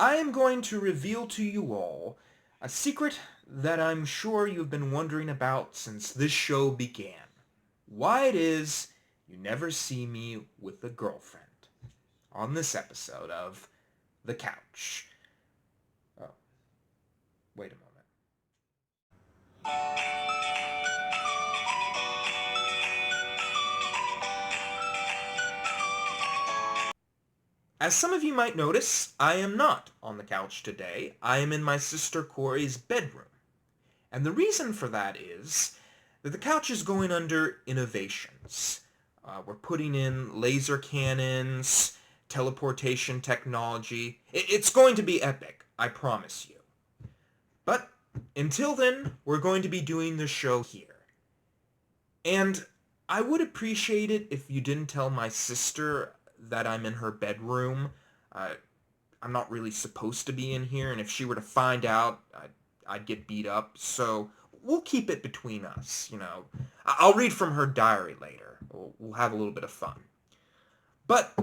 I am going to reveal to you all a secret that I'm sure you've been wondering about since this show began. Why it is you never see me with a girlfriend. On this episode of The Couch. Oh, wait a moment. As some of you might notice, I am not on the couch today. I am in my sister Corey's bedroom. And the reason for that is that the couch is going under innovations. We're putting in laser cannons, teleportation technology. It's going to be epic, I promise you. But until then, we're going to be doing the show here. And I would appreciate it if you didn't tell my sister that I'm in her bedroom. I'm not really supposed to be in here, and if she were to find out, I'd get beat up. So we'll keep it between us, you know. I'll read from her diary later. We'll have a little bit of fun. But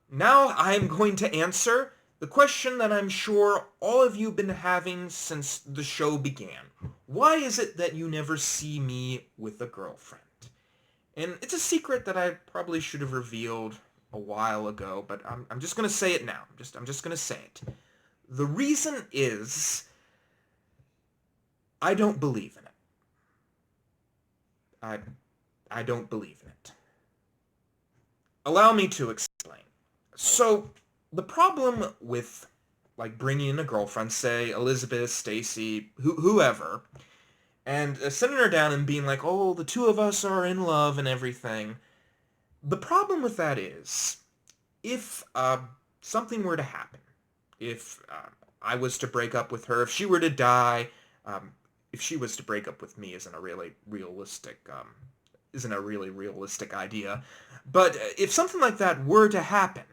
now I'm going to answer the question that I'm sure all of you have been having since the show began. Why is it that you never see me with a girlfriend? And it's a secret that I probably should have revealed a while ago, but I'm just going to say it now. I'm just going to say it. The reason is I don't believe in it. I don't believe in it. Allow me to explain. So, the problem with, like, bringing in a girlfriend, say, Elizabeth, Stacy, whoever, and sitting her down and being like, oh, the two of us are in love and everything. The problem with that is, if something were to happen, if I was to break up with her, if she were to die, if she was to break up with me isn't a really realistic idea. But if something like that were to happen,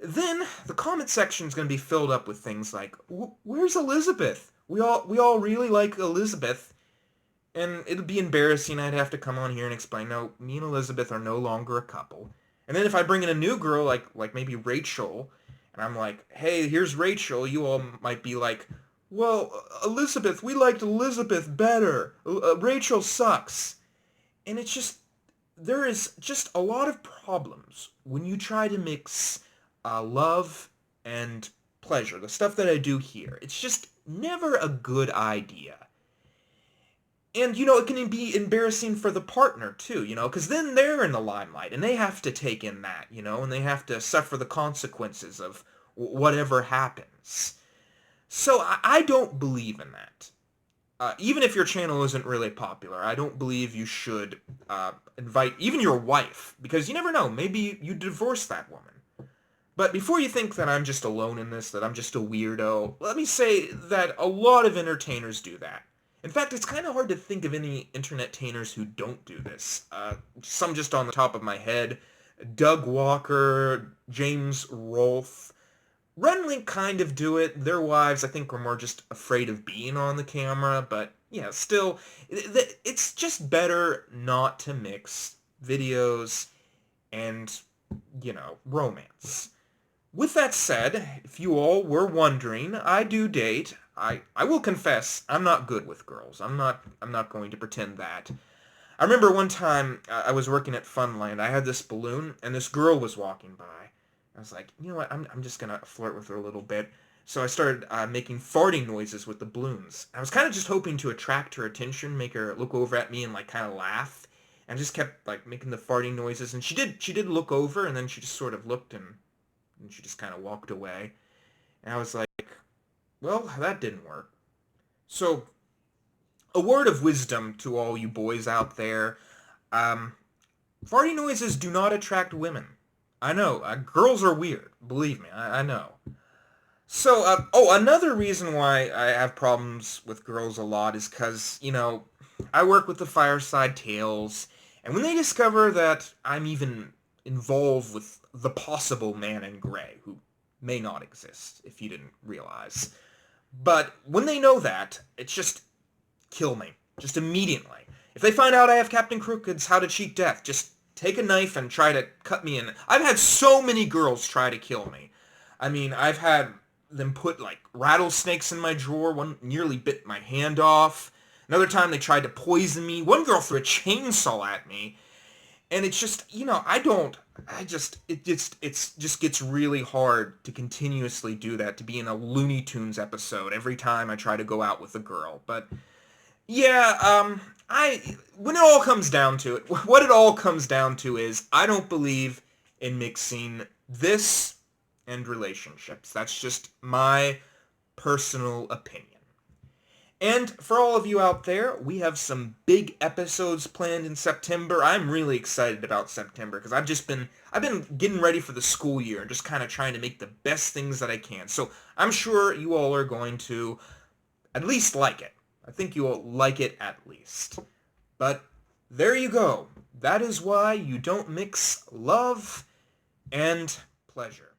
then the comment section is going to be filled up with things like, "Where's Elizabeth? We all really like Elizabeth." And it'd be embarrassing. I'd have to come on here and explain, no, me and Elizabeth are no longer a couple. And then if I bring in a new girl, like maybe Rachel, and I'm like, hey, here's Rachel, you all might be like, well, Elizabeth, we liked Elizabeth better. Rachel sucks. And it's just, there is just a lot of problems when you try to mix love and pleasure, the stuff that I do here. It's just never a good idea. And, you know, it can be embarrassing for the partner, too, you know, because then they're in the limelight, and they have to take in that, you know, and they have to suffer the consequences of whatever happens. So I don't believe in that. Even if your channel isn't really popular, I don't believe you should invite even your wife, because you never know, maybe you divorce that woman. But before you think that I'm just alone in this, that I'm just a weirdo, let me say that a lot of entertainers do that. In fact, it's kind of hard to think of any internet-tainers who don't do this. Some just on the top of my head. Doug Walker, James Rolfe. Renlink kind of do it. Their wives, I think, were more just afraid of being on the camera. But, yeah, still, it's just better not to mix videos and, you know, romance. With that said, if you all were wondering, I do date. I will confess, I'm not good with girls. I'm not going to pretend that. I remember one time I was working at Funland. I had this balloon, and this girl was walking by. I was like, you know what, I'm just going to flirt with her a little bit. So I started making farting noises with the balloons. I was kind of just hoping to attract her attention, make her look over at me and like kind of laugh. And I just kept like making the farting noises. And she did look over, and then she just sort of looked and she just kind of walked away. And I was like, well, that didn't work. So, a word of wisdom to all you boys out there. Farting noises do not attract women. I know, girls are weird. Believe me, I know. So, another reason why I have problems with girls a lot is because, you know, I work with the Fireside Tales, and when they discover that I'm even involved with the possible man in gray, who may not exist, if you didn't realize. But when they know that, it's just kill me. Just immediately. If they find out I have Captain Crooked's How to Cheat Death, just take a knife and try to cut me in. I've had so many girls try to kill me. I mean, I've had them put like rattlesnakes in my drawer. One nearly bit my hand off. Another time they tried to poison me. One girl threw a chainsaw at me. And it's just, it just gets really hard to continuously do that, to be in a Looney Tunes episode every time I try to go out with a girl. But yeah, when it all comes down to it, what it all comes down to is I don't believe in mixing this and relationships. That's just my personal opinion. And for all of you out there, we have some big episodes planned in September. I'm really excited about September because I've been getting ready for the school year and just kind of trying to make the best things that I can. So I'm sure you all are going to at least like it. I think you will like it at least. But there you go. That is why you don't mix love and pleasure.